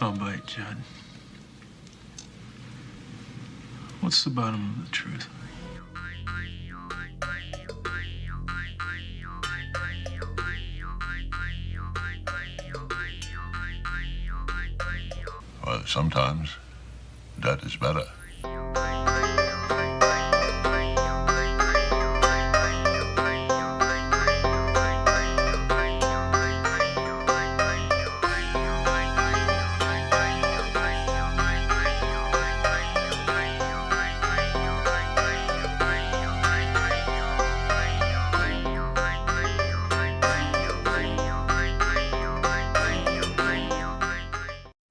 Soundbite, Judd. What's the bottom of the truth? Well, sometimes that is better.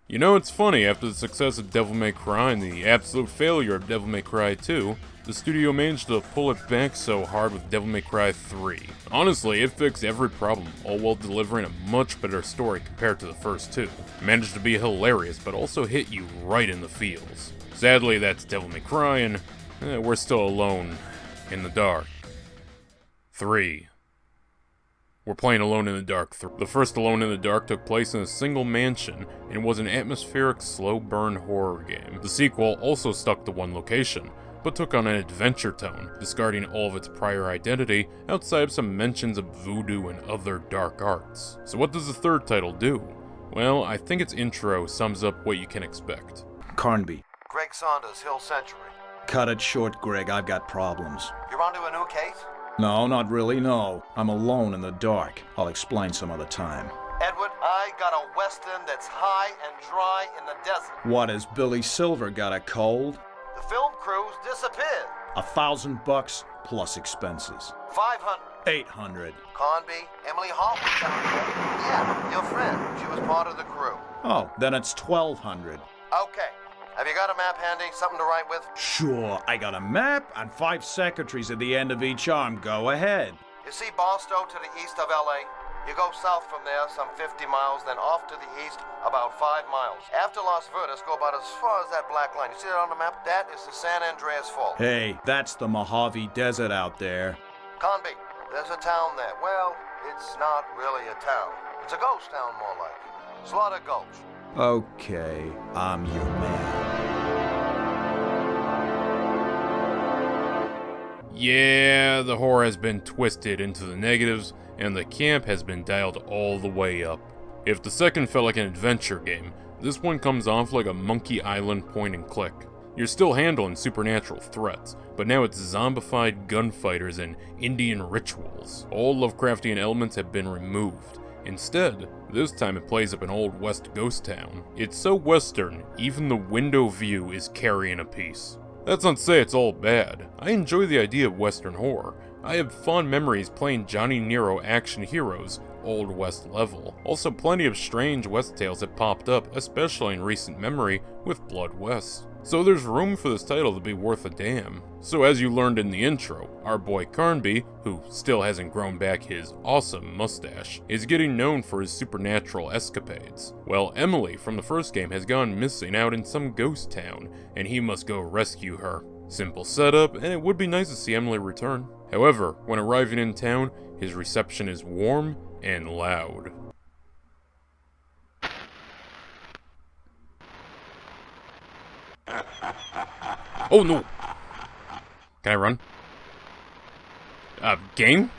You know, it's funny, after the success of Devil May Cry and the absolute failure of Devil May Cry 2, the studio managed to pull it back so hard with Devil May Cry 3. Honestly, it fixed every problem, all while delivering a much better story compared to the first two. It managed to be hilarious, but also hit you right in the feels. Sadly, that's Devil May Cry, and we're still alone in the dark. 3. We're playing Alone in the Dark. The first Alone in the Dark took place in a single mansion and was an atmospheric, slow-burn horror game. The sequel also stuck to one location, but took on an adventure tone, discarding all of its prior identity outside of some mentions of voodoo and other dark arts. So what does the third title do? Well, I think its intro sums up what you can expect. Carnby. Greg Saunders, Hill Century. Cut it short, Greg. I've got problems. You're onto a new case? No, not really, no. I'm alone in the dark. I'll explain some other time. Edward, I got a western that's high and dry in the desert. What, has Billy Silver got a cold? The film crew's disappeared. $1,000 plus expenses. 500. 800. Conby, Emily Hall was down here. Yeah, your friend. She was part of the crew. Oh, then it's 1,200. Okay. Have you got a map handy? Something to write with? Sure, I got a map and 5 secretaries at the end of each arm. Go ahead. You see Barstow to the east of L.A.? You go south from there some 50 miles, then off to the east about 5 miles. After Las Verdes, go about as far as that black line. You see that on the map? That is the San Andreas Fault. Hey, that's the Mojave Desert out there. Conby, there's a town there. Well, it's not really a town. It's a ghost town, more like. Slaughter Gulch. Okay, I'm your man. Yeah, the horror has been twisted into the negatives, and the camp has been dialed all the way up. If the second felt like an adventure game, this one comes off like a Monkey Island point and click. You're still handling supernatural threats, but now it's zombified gunfighters and Indian rituals. All Lovecraftian elements have been removed. Instead, this time it plays up an old west ghost town. It's so western, even the window view is carrying a piece. That's not to say it's all bad. I enjoy the idea of western horror. I have fond memories playing Johnny Nero action heroes, Old West level. Also plenty of strange West tales have popped up, especially in recent memory with Blood West. So there's room for this title to be worth a damn. So as you learned in the intro, our boy Carnby, who still hasn't grown back his awesome mustache, is getting known for his supernatural escapades. Well, Emily from the first game has gone missing out in some ghost town, and he must go rescue her. Simple setup, and it would be nice to see Emily return. However, when arriving in town, his reception is warm and loud. Oh no! Can I run? Game?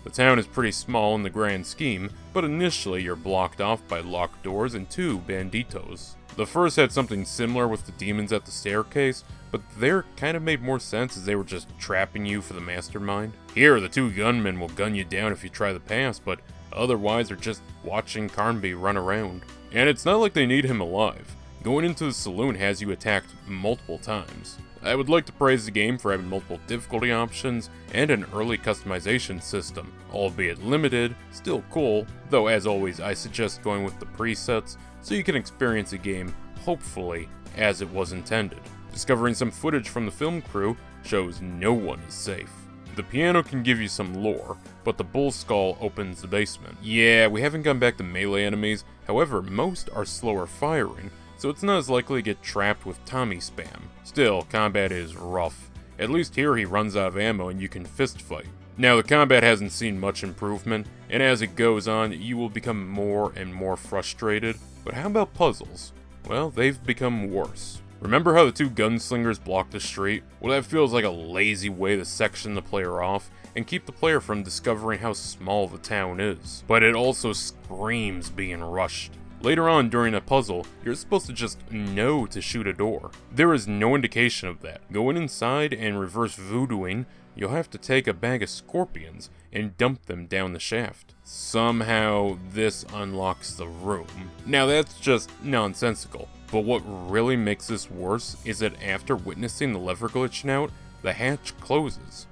The town is pretty small in the grand scheme, but initially you're blocked off by locked doors and 2 banditos. The first had something similar with the demons at the staircase, but there kind of made more sense as they were just trapping you for the mastermind. Here, the 2 gunmen will gun you down if you try the pass, but otherwise they're just watching Carnby run around. And it's not like they need him alive. Going into the saloon has you attacked multiple times. I would like to praise the game for having multiple difficulty options and an early customization system, albeit limited, still cool, though as always I suggest going with the presets so you can experience the game, hopefully, as it was intended. Discovering some footage from the film crew shows no one is safe. The piano can give you some lore, but the bull skull opens the basement. Yeah, we haven't gone back to melee enemies, however most are slower firing, so it's not as likely to get trapped with Tommy spam. Still, combat is rough. At least here he runs out of ammo and you can fist fight. Now, the combat hasn't seen much improvement, and as it goes on, you will become more and more frustrated. But how about puzzles? Well, they've become worse. Remember how the two gunslingers block the street? Well, that feels like a lazy way to section the player off and keep the player from discovering how small the town is. But it also screams being rushed. Later on during a puzzle, you're supposed to just know to shoot a door. There is no indication of that. Going inside and reverse voodooing, you'll have to take a bag of scorpions and dump them down the shaft. Somehow, this unlocks the room. Now that's just nonsensical, but what really makes this worse is that after witnessing the lever glitching out, the hatch closes.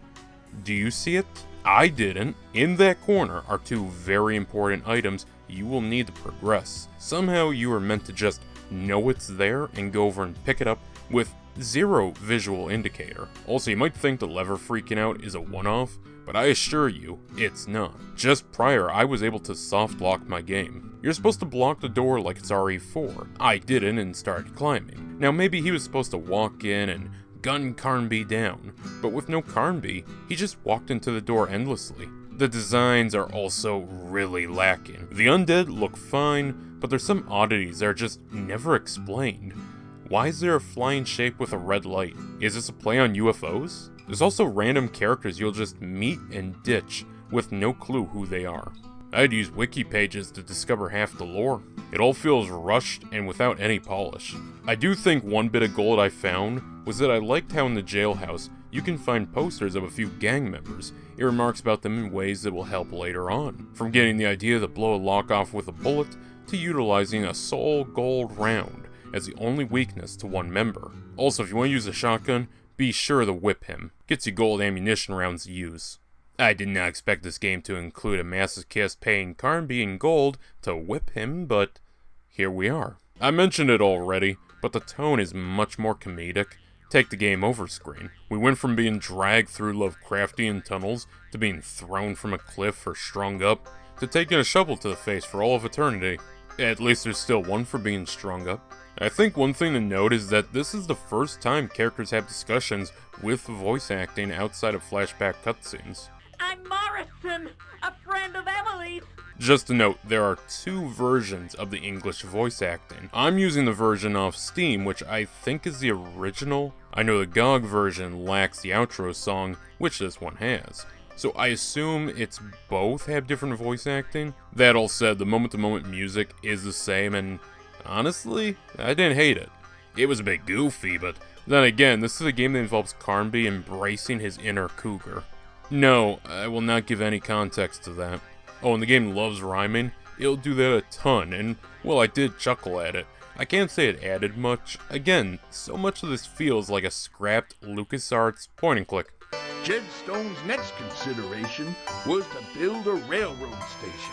Do you see it? I didn't. In that corner are two very important items you will need to progress. Somehow you are meant to just know it's there and go over and pick it up with zero visual indicator. Also, you might think the lever freaking out is a one-off, but I assure you, it's not. Just prior, I was able to soft lock my game. You're supposed to block the door like it's RE4. I didn't and started climbing. Now maybe he was supposed to walk in and gun Carnby down, but with no Carnby, he just walked into the door endlessly. The designs are also really lacking. The undead look fine, but there's some oddities that are just never explained. Why is there a flying shape with a red light? Is this a play on UFOs? There's also random characters you'll just meet and ditch with no clue who they are. I'd use wiki pages to discover half the lore. It all feels rushed and without any polish. I do think one bit of gold I found was that I liked how in the jailhouse you can find posters of a few gang members. It remarks about them in ways that will help later on. From getting the idea to blow a lock off with a bullet, to utilizing a soul gold round as the only weakness to one member. Also, if you want to use a shotgun, be sure to whip him. Gets you gold ammunition rounds to use. I did not expect this game to include a masochist paying Carnby in gold to whip him, but here we are. I mentioned it already, but the tone is much more comedic. Take the game over screen. We went from being dragged through Lovecraftian tunnels to being thrown from a cliff or strung up to taking a shovel to the face for all of eternity. At least there's still one for being strung up. I think one thing to note is that this is the first time characters have discussions with voice acting outside of flashback cutscenes. I'm Morrison, a friend of Emily's. Just to note, there are two versions of the English voice acting. I'm using the version off Steam, which I think is the original. I know the GOG version lacks the outro song, which this one has. So I assume it's both have different voice acting. That all said, the moment-to-moment music is the same, and honestly, I didn't hate it. It was a bit goofy, but then again, this is a game that involves Carnby embracing his inner cougar. No, I will not give any context to that. Oh, and the game loves rhyming. It'll do that a ton, and, well, I did chuckle at it. I can't say it added much. Again, so much of this feels like a scrapped LucasArts point-and-click. Jedstone's next consideration was to build a railroad station.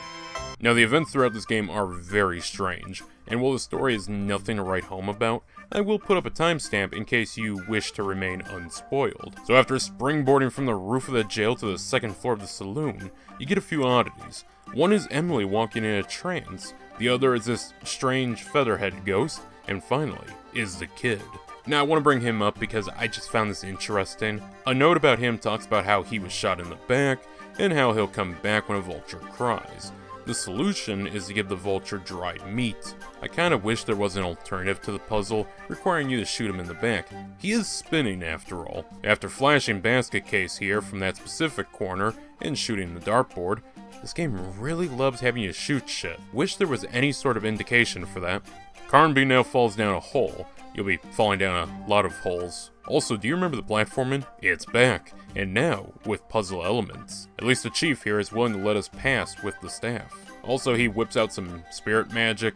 Now, the events throughout this game are very strange, and while the story is nothing to write home about, I will put up a timestamp in case you wish to remain unspoiled. So after springboarding from the roof of the jail to the second floor of the saloon, you get a few oddities. One is Emily walking in a trance, the other is this strange featherhead ghost, and finally, is the kid. Now I want to bring him up because I just found this interesting. A note about him talks about how he was shot in the back, and how he'll come back when a vulture cries. The solution is to give the vulture dried meat. I kinda wish there was an alternative to the puzzle, requiring you to shoot him in the back. He is spinning after all. After flashing basket case here from that specific corner, and shooting the dartboard, this game really loves having you shoot shit. Wish there was any sort of indication for that. Carnby now falls down a hole. You'll be falling down a lot of holes. Also, do you remember the platforming? It's back, and now with puzzle elements. At least the chief here is willing to let us pass with the staff. Also, he whips out some spirit magic.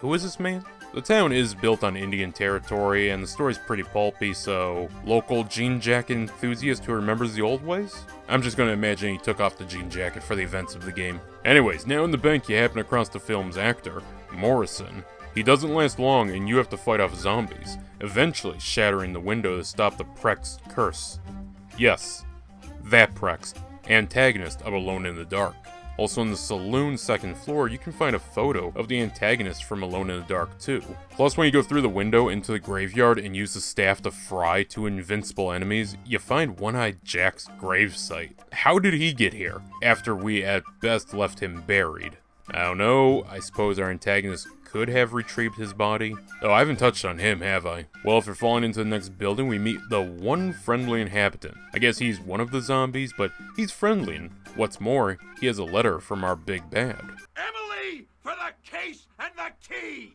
Who is this man? The town is built on Indian territory, and the story's pretty pulpy, so local jean jacket enthusiast who remembers the old ways? I'm just gonna imagine he took off the jean jacket for the events of the game. Anyways, now in the bank you happen across the film's actor, Morrison. He doesn't last long, and you have to fight off zombies, eventually shattering the window to stop the Prext curse. Yes, that Prext, antagonist of Alone in the Dark. Also in the Saloon second floor, you can find a photo of the antagonist from Alone in the Dark 2. Plus, when you go through the window into the graveyard and use the staff to fry two invincible enemies, you find One-Eyed Jack's gravesite. How did he get here, after we at best left him buried? I don't know, I suppose our antagonist could have retrieved his body. Oh, I haven't touched on him, have I? Well, if you're falling into the next building, we meet the one friendly inhabitant. I guess he's one of the zombies, but he's friendly, and what's more, he has a letter from our big bad. Emily, for the case and the key!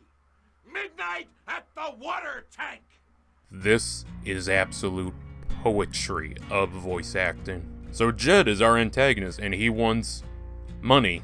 Midnight at the water tank! This is absolute poetry of voice acting. So Jed is our antagonist, and he wants money.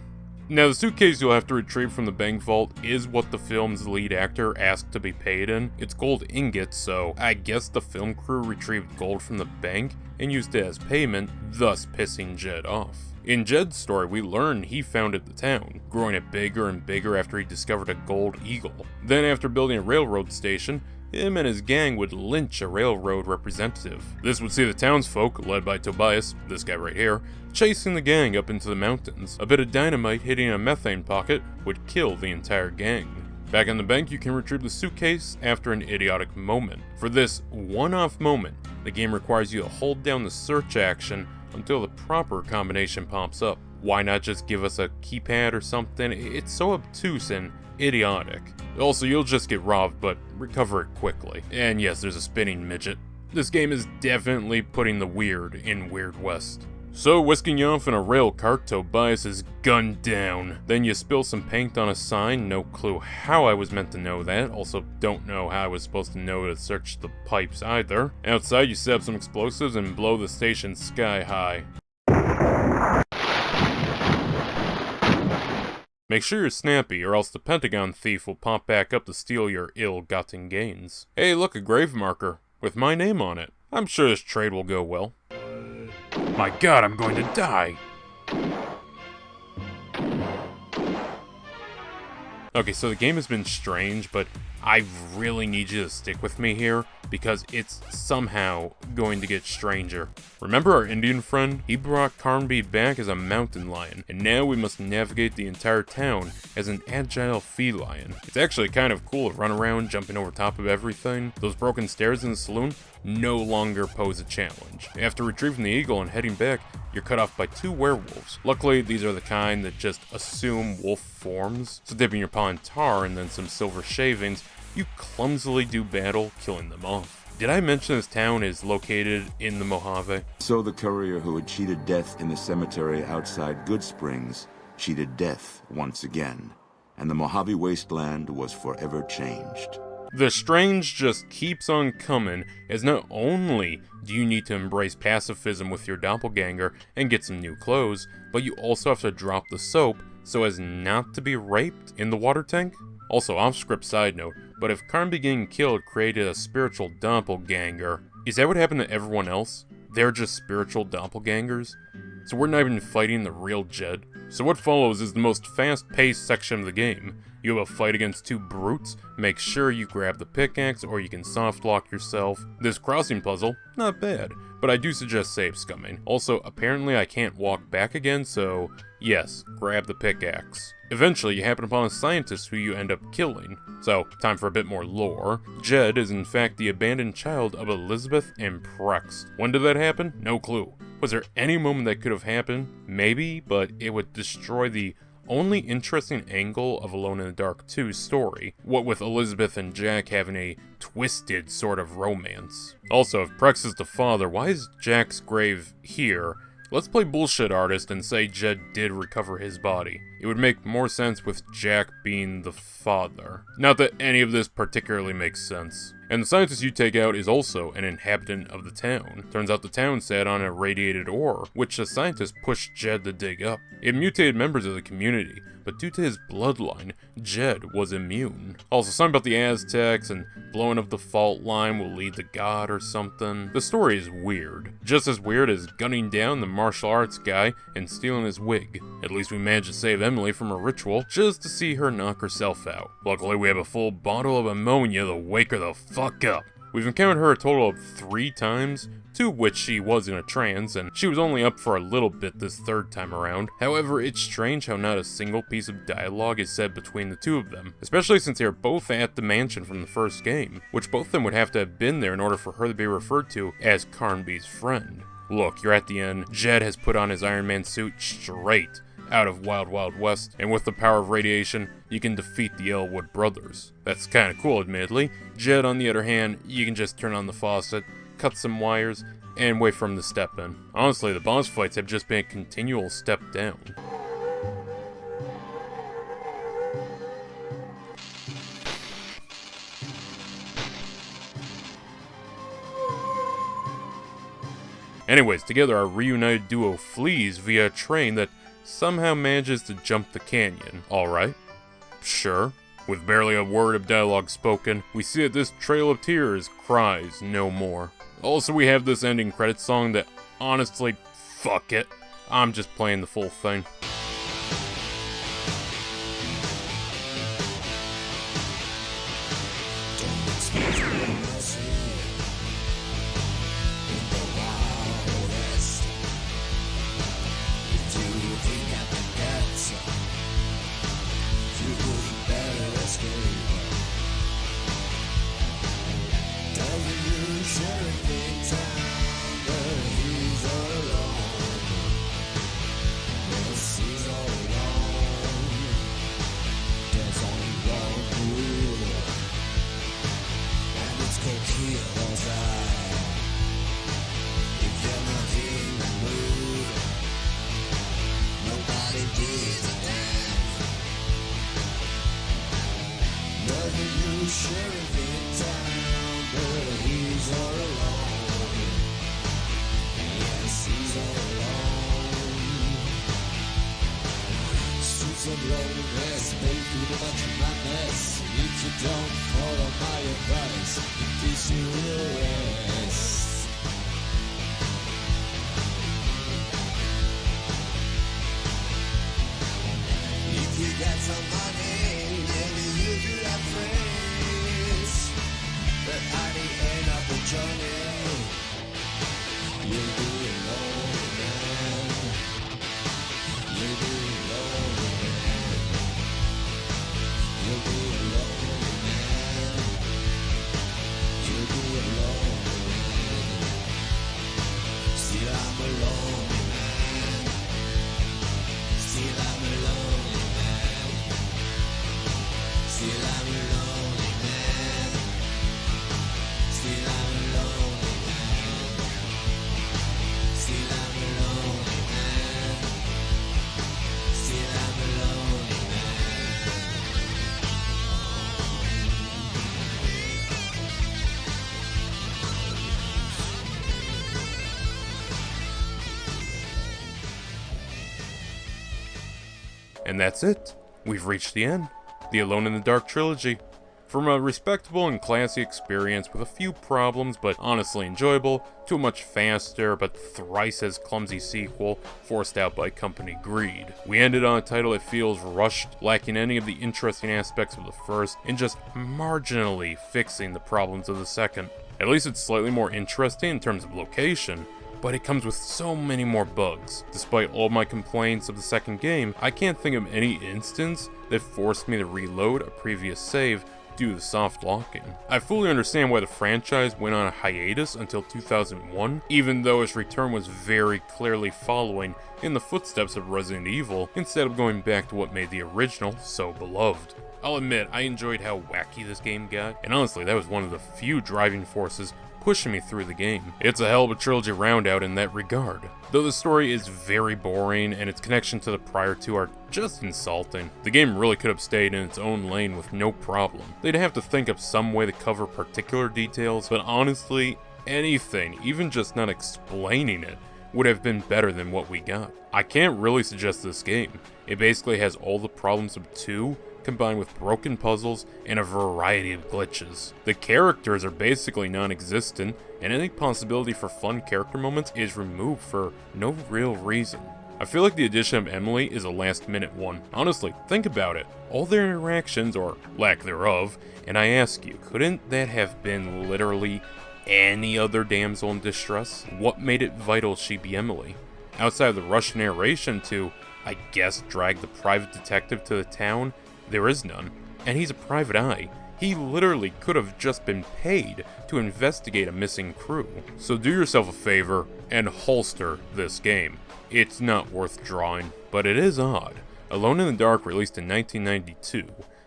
Now, the suitcase you'll have to retrieve from the bank vault is what the film's lead actor asked to be paid in. It's gold ingots, so I guess the film crew retrieved gold from the bank and used it as payment, thus pissing Jed off. In Jed's story, we learn he founded the town, growing it bigger and bigger after he discovered a gold eagle. Then, after building a railroad station, him and his gang would lynch a railroad representative. This would see the townsfolk, led by Tobias, this guy right here, chasing the gang up into the mountains. A bit of dynamite hitting a methane pocket would kill the entire gang. Back in the bank, you can retrieve the suitcase after an idiotic moment. For this one-off moment, the game requires you to hold down the search action until the proper combination pops up. Why not just give us a keypad or something? It's so obtuse and idiotic. Also, you'll just get robbed, but recover it quickly. And yes, there's a spinning midget. This game is definitely putting the weird in Weird West. So, whisking you off in a rail cart, Tobias is gunned down. Then you spill some paint on a sign, no clue how I was meant to know that, also don't know how I was supposed to know to search the pipes either. Outside, you set up some explosives and blow the station sky high. Make sure you're snappy, or else the Pentagon thief will pop back up to steal your ill-gotten gains. Hey, look, a grave marker, with my name on it. I'm sure this trade will go well. My god, I'm going to die! Okay, so the game has been strange, but I really need you to stick with me here, because it's somehow going to get stranger. Remember our Indian friend? He brought Carnby back as a mountain lion, and now we must navigate the entire town as an agile feline. It's actually kind of cool to run around, jumping over top of everything. Those broken stairs in the saloon no longer pose a challenge. After retrieving the eagle and heading back, you're cut off by two werewolves. Luckily, these are the kind that just assume wolf forms, so dipping your paw in tar and then some silver shavings, you clumsily do battle, killing them off. Did I mention this town is located in the Mojave? So the courier who had cheated death in the cemetery outside Good Springs cheated death once again, and the Mojave wasteland was forever changed. The strange just keeps on coming, as not only do you need to embrace pacifism with your doppelganger and get some new clothes, but you also have to drop the soap so as not to be raped in the water tank? Also, off-script side note, but if Carnby getting killed created a spiritual doppelganger, is that what happened to everyone else? They're just spiritual doppelgangers? So we're not even fighting the real Jed? So what follows is the most fast-paced section of the game. You have a fight against two brutes, make sure you grab the pickaxe or you can soft lock yourself. This crossing puzzle, not bad, but I do suggest save scumming. Also, apparently I can't walk back again, so yes, grab the pickaxe. Eventually, you happen upon a scientist who you end up killing. So, time for a bit more lore. Jed is in fact the abandoned child of Elizabeth and Prex. When did that happen? No clue. Was there any moment that could have happened? Maybe, but it would destroy the only interesting angle of Alone in the Dark 2's story, what with Elizabeth and Jack having a twisted sort of romance. Also, if Prex is the father, why is Jack's grave here? Let's play bullshit artist and say Jed did recover his body. It would make more sense with Jack being the father. Not that any of this particularly makes sense. And the scientist you take out is also an inhabitant of the town. Turns out the town sat on a radiated ore, which the scientist pushed Jed to dig up. It mutated members of the community, but due to his bloodline, Jed was immune. Also, something about the Aztecs and blowing up the fault line will lead to God or something. The story is weird. Just as weird as gunning down the martial arts guy and stealing his wig. At least we managed to save Emily from a ritual just to see her knock herself out. Luckily, we have a full bottle of ammonia to wake her the fuck up. We've encountered her a total of 3 times, 2 of which she was in a trance, and she was only up for a little bit this third time around. However, it's strange how not a single piece of dialogue is said between the two of them, especially since they are both at the mansion from the first game, which both of them would have to have been there in order for her to be referred to as Carnby's friend. Look, you're at the end. Jed has put on his Iron Man suit straight out of Wild Wild West, and with the power of radiation, you can defeat the Elwood brothers. That's kinda cool, admittedly. Jed, on the other hand, you can just turn on the faucet, cut some wires, and wait for him to step in. Honestly, the boss fights have just been a continual step down. Anyways, together our reunited duo flees via a train that somehow manages to jump the canyon. Alright, sure. With barely a word of dialogue spoken, we see that this trail of tears cries no more. Also, we have this ending credits song that, honestly, fuck it. I'm just playing the full thing. And that's it. We've reached the end. The Alone in the Dark trilogy. From a respectable and classy experience with a few problems but honestly enjoyable, to a much faster but thrice as clumsy sequel forced out by company greed. We ended on a title that feels rushed, lacking any of the interesting aspects of the first, and just marginally fixing the problems of the second. At least it's slightly more interesting in terms of location, but it comes with so many more bugs. Despite all my complaints of the second game, I can't think of any instance that forced me to reload a previous save due to soft locking. I fully understand why the franchise went on a hiatus until 2001, even though its return was very clearly following in the footsteps of Resident Evil, instead of going back to what made the original so beloved. I'll admit, I enjoyed how wacky this game got, and honestly, that was one of the few driving forces pushing me through the game. It's a hell of a trilogy roundout in that regard. Though the story is very boring and its connection to the prior two are just insulting, the game really could have stayed in its own lane with no problem. They'd have to think up some way to cover particular details, but honestly, anything, even just not explaining it, would have been better than what we got. I can't really suggest this game. It basically has all the problems of 2, combined with broken puzzles and a variety of glitches. The characters are basically non-existent, and any possibility for fun character moments is removed for no real reason. I feel like the addition of Emily is a last-minute one. Honestly, think about it. All their interactions, or lack thereof, and I ask you, couldn't that have been literally any other damsel in distress? What made it vital she be Emily? Outside of the rushed narration to, I guess, drag the private detective to the town, there is none. And he's a private eye. He literally could have just been paid to investigate a missing crew. So do yourself a favor and holster this game. It's not worth drawing, but it is odd. Alone in the Dark released in 1992.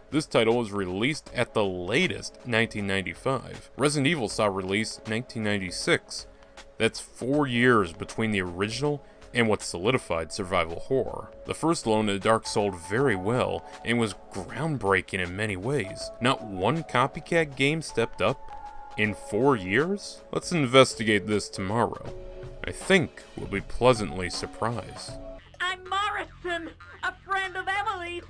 This title was released at the latest 1995. Resident Evil saw release 1996. That's 4 years between the original and what solidified survival horror. The first Alone in the Dark sold very well and was groundbreaking in many ways. Not one copycat game stepped up in 4 years? Let's investigate this tomorrow. I think we'll be pleasantly surprised. I'm Morrison, a friend of Emily's.